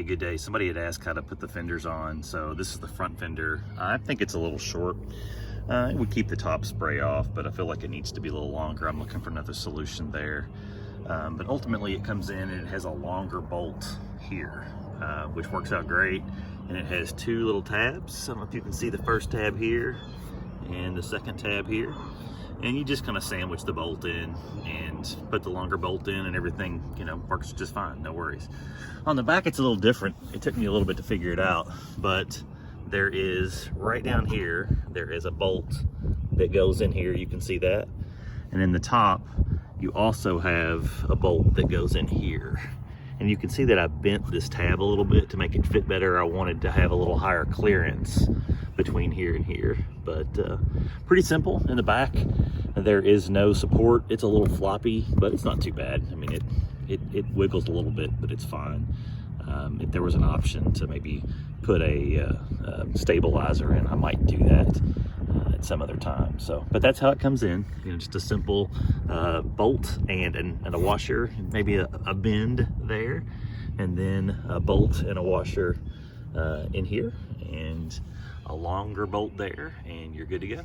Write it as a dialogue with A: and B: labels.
A: a good day. Somebody had asked how to put the fenders on, so this is the front fender. I think it's a little short. It would keep the top spray off, but I feel like it needs to be a little longer. I'm looking for another solution there. But ultimately it comes in and it has a longer bolt here, which works out great. And it has two little tabs. I don't know if you can see the first tab here and the second tab here. And you just kind of sandwich the bolt in and put the longer bolt in, and everything, you know, works just fine, no worries. On the back, it's a little different. It took me a little bit to figure it out, but there is, right down here, there is a bolt that goes in here. You can see that. And in the top, you also have a bolt that goes in here. And you can see that I bent this tab a little bit to make it fit better. I wanted to have a little higher clearance between here and here, but pretty simple. In the back, there is no support. It's a little floppy, but it's not too bad. I mean, it wiggles a little bit, but it's fine. If there was an option to maybe put a stabilizer in, I might do that at some other time. So, but that's how it comes in. You know, just a simple bolt and a washer, maybe a bend there, and then a bolt and a washer in here, and a longer bolt there, and you're good to go.